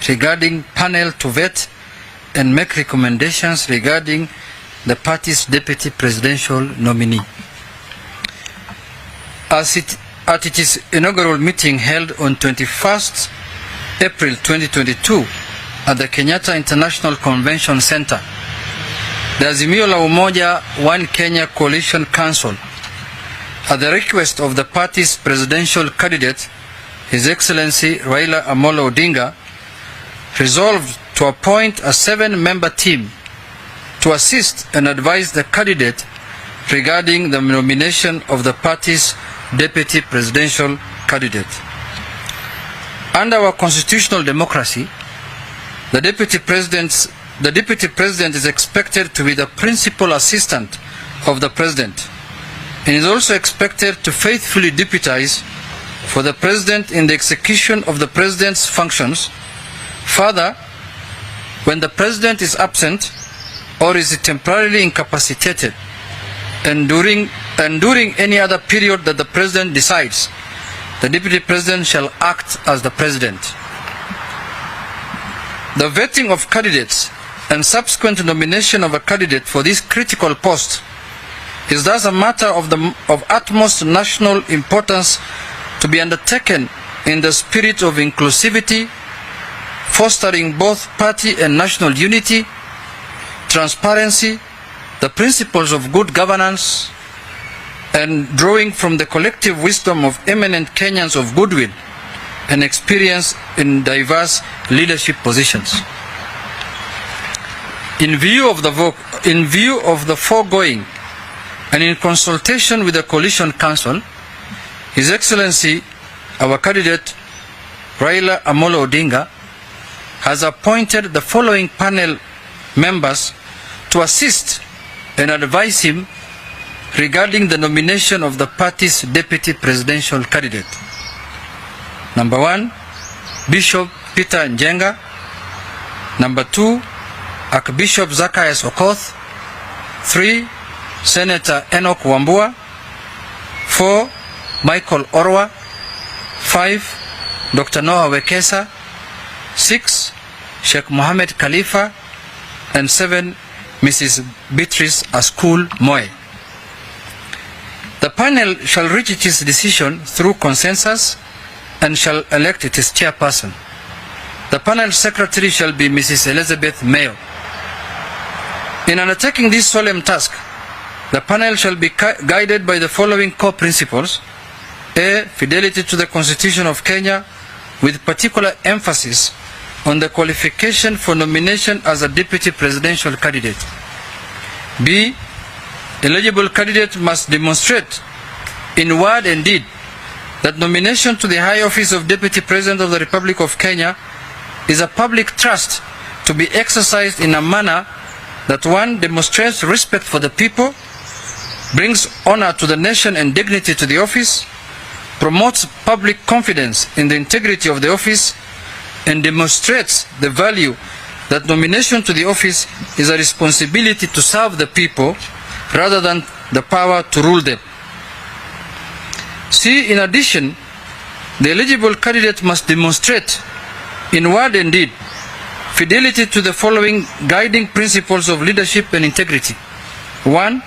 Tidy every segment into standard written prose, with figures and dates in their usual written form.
regarding panel to vet and make recommendations regarding the party's deputy presidential nominee. At its inaugural meeting held on 21st April 2022 at the Kenyatta International Convention Center, the Azimio la Umoja One Kenya Coalition Council, at the request of the party's presidential candidate, His Excellency Raila Amolo Odinga, resolved to appoint a 7-member team to assist and advise the candidate regarding the nomination of the party's deputy presidential candidate. Under our constitutional democracy, the deputy president is expected to be the principal assistant of the president and is also expected to faithfully deputize for the president in the execution of the president's functions. Further, when the president is absent or is temporarily incapacitated, and during any other period that the president decides, the deputy president shall act as the president. The vetting of candidates and subsequent nomination of a candidate for this critical post is thus a matter of utmost national importance to be undertaken in the spirit of inclusivity, fostering both party and national unity, transparency, the principles of good governance, and drawing from the collective wisdom of eminent Kenyans of goodwill and experience in diverse leadership positions. In view of the foregoing, and in consultation with the Coalition Council, His Excellency, our candidate, Raila Amolo Odinga, has appointed the following panel members to assist and advise him regarding the nomination of the party's deputy presidential candidate. Number 1, Bishop Peter Njenga. Number 2, Archbishop Zacharias Okoth. 3, Senator Enoch Wambua. 4, Michael Orwa. 5, Dr. Noah Wekesa. 6, Sheikh Mohammed Khalifa. And 7, Mrs. Beatrice Askul Moe. The panel shall reach its decision through consensus and shall elect its chairperson. The panel secretary shall be Mrs. Elizabeth Mayo. In undertaking this solemn task, the panel shall be guided by the following core principles. A. Fidelity to the Constitution of Kenya, with particular emphasis on the qualification for nomination as a deputy presidential candidate. B. Eligible candidate must demonstrate in word and deed that nomination to the high office of Deputy President of the Republic of Kenya is a public trust to be exercised in a manner that 1. Demonstrates respect for the people, brings honor to the nation and dignity to the office, promotes public confidence in the integrity of the office, and demonstrates the value that nomination to the office is a responsibility to serve the people rather than the power to rule them. C. In addition, the eligible candidate must demonstrate in word and deed fidelity to the following guiding principles of leadership and integrity. 1.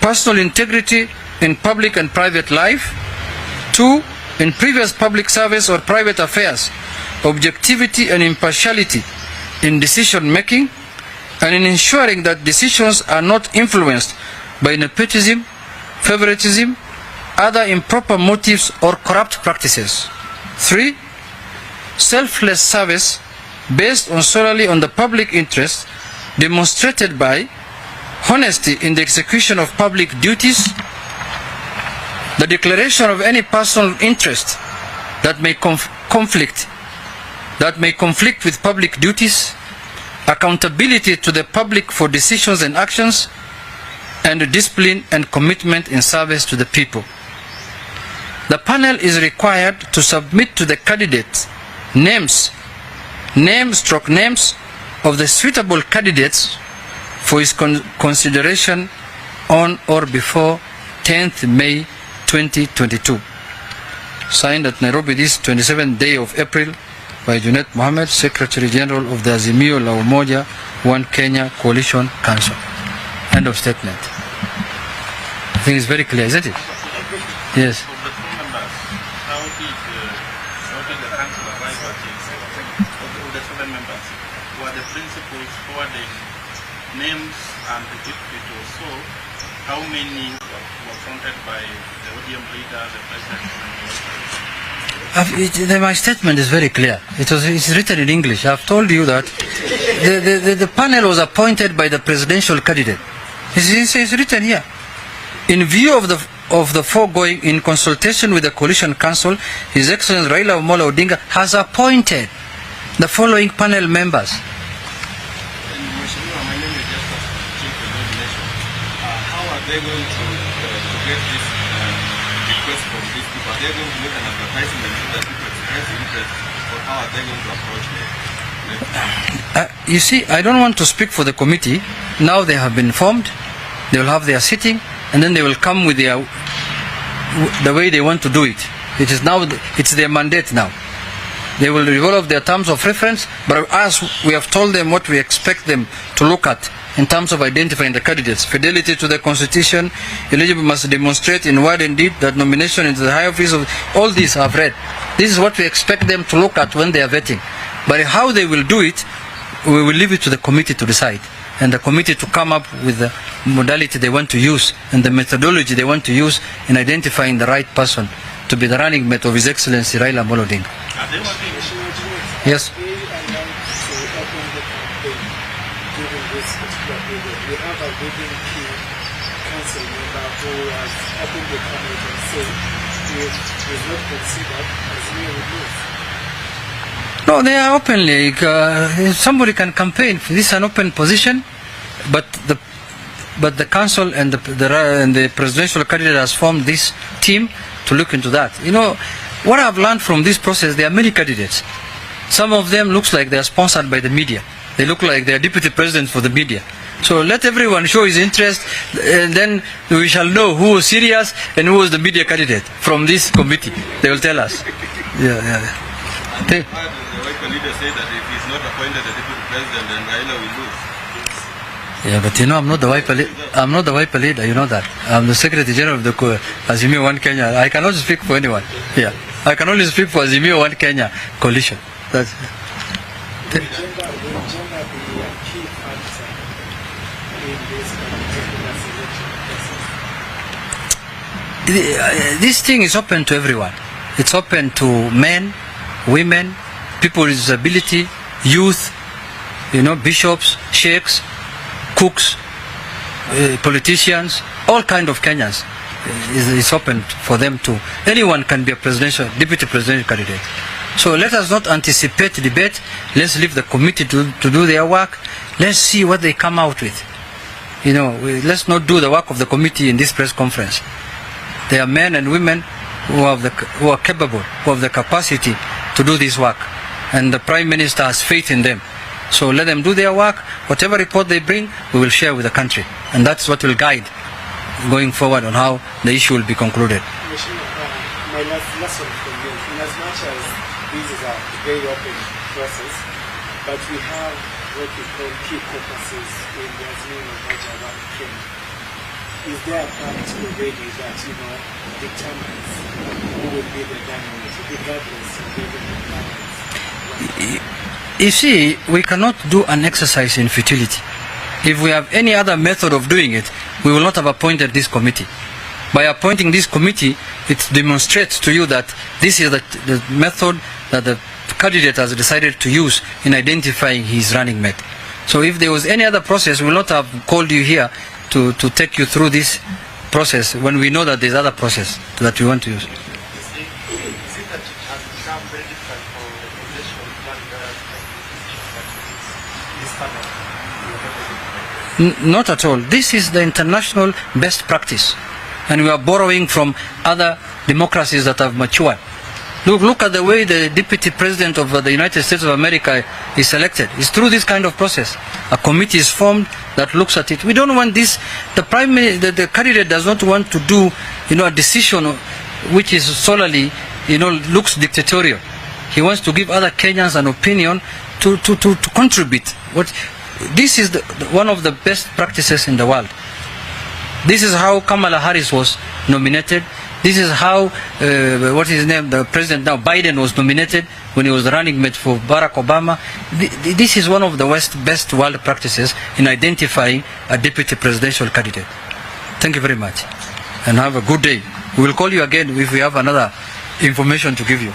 Personal integrity in public and private life. 2. In previous public service or private affairs, objectivity and impartiality in decision making, and in ensuring that decisions are not influenced by nepotism, favoritism, other improper motives or corrupt practices. 3. Selfless service based solely on the public interest, demonstrated by honesty in the execution of public duties, the declaration of any personal interest that may conflict with public duties, accountability to the public for decisions and actions, and discipline and commitment in service to the people. The panel is required to submit to the candidate names of the suitable candidates for his consideration on or before 10th May 2022. Signed at Nairobi this 27th day of April by Junet Mohammed, Secretary General of the Azimio la Umoja One Kenya Coalition Council. End of statement. I think it's very clear, isn't it? Yes. Of the four members, how did the council arrive at it? Of the seven members, who are the principals, who are the names and the people? So, how many were fronted by the ODM leader, the president, and the My statement is very clear. It's written in English. I've told you that the panel was appointed by the presidential candidate. It's written here. In view of the foregoing, in consultation with the Coalition Council, His Excellency Raila Amolo Odinga has appointed the following panel members. How are they going to get this request from these people? Are they going to make an advertisement so that people express interest, or how are they going to approach it? You see, I don't want to speak for the committee. Now they have been formed. They will have their sitting, and then they will come with the way they want to do it. It's their mandate now. They will develop their terms of reference, but as we have told them what we expect them to look at in terms of identifying the candidates: fidelity to the constitution, eligible must demonstrate in word and deed that nomination into the high office of all these I've read. This is what we expect them to look at when they are vetting. But how they will do it, we will leave it to the committee to decide, and the committee to come up with the modality they want to use and the methodology they want to use in identifying the right person to be the running mate of His Excellency Raila Amolo Odinga. Yes. We have a leading key council member who has opened the cabinet and said he is not considered as we would lose. No, they are openly. Somebody can campaign. This is an open position, but the council and the presidential candidate has formed this team to look into that. You know, what I've learned from this process, there are many candidates. Some of them looks like they are sponsored by the media. They look like they are deputy presidents for the media. So let everyone show his interest, and then we shall know who was serious and who was the media candidate from this committee. They will tell us. Yeah. The Wiper leader said that if he's not appointed the deputy president, then Raila will lose. Yeah, but you know, I'm not the Wiper leader. You know that. I'm the Secretary General of the Azimio One Kenya. I cannot speak for anyone. Yeah, I can only speak for Azimio One Kenya coalition. That's this thing is open to everyone. It's open to men, women, people with disability, youth, bishops, sheikhs, cooks, politicians, all kind of Kenyans. It's open for them to. Anyone can be a deputy presidential candidate. So let us not anticipate debate. Let's leave the committee to do their work. Let's see what they come out with. Let's not do the work of the committee in this press conference. They are men and women who are capable, who have the capacity to do this work. And the Prime Minister has faith in them. So let them do their work. Whatever report they bring, we will share with the country. And that's what will guide going forward on how the issue will be concluded. My last one from you, in as much as this is a very open process, but we have what we call key caucuses in the Azimio Umoja One Kenya. Is there a part already that, determines who will be the candidate, regardless of the candidates? You see, we cannot do an exercise in futility. If we have any other method of doing it, we will not have appointed this committee. By appointing this committee, it demonstrates to you that this is the method that the candidate has decided to use in identifying his running mate. So if there was any other process, we will not have called you here to take you through this process when we know that there's other process that we want to use. Not at all. This is the international best practice, and we are borrowing from other democracies that have matured. Look at the way the deputy president of the United States of America is selected. It's through this kind of process. A committee is formed that looks at it. We don't want this. The candidate does not want to do, a decision which is solely, looks dictatorial. He wants to give other Kenyans an opinion to contribute. This is one of the best practices in the world. This is how Kamala Harris was nominated. This is how, what is his name, the president now, Biden, was nominated when he was the running mate for Barack Obama. This is one of the best world practices in identifying a deputy presidential candidate. Thank you very much, and have a good day. We will call you again if we have another information to give you.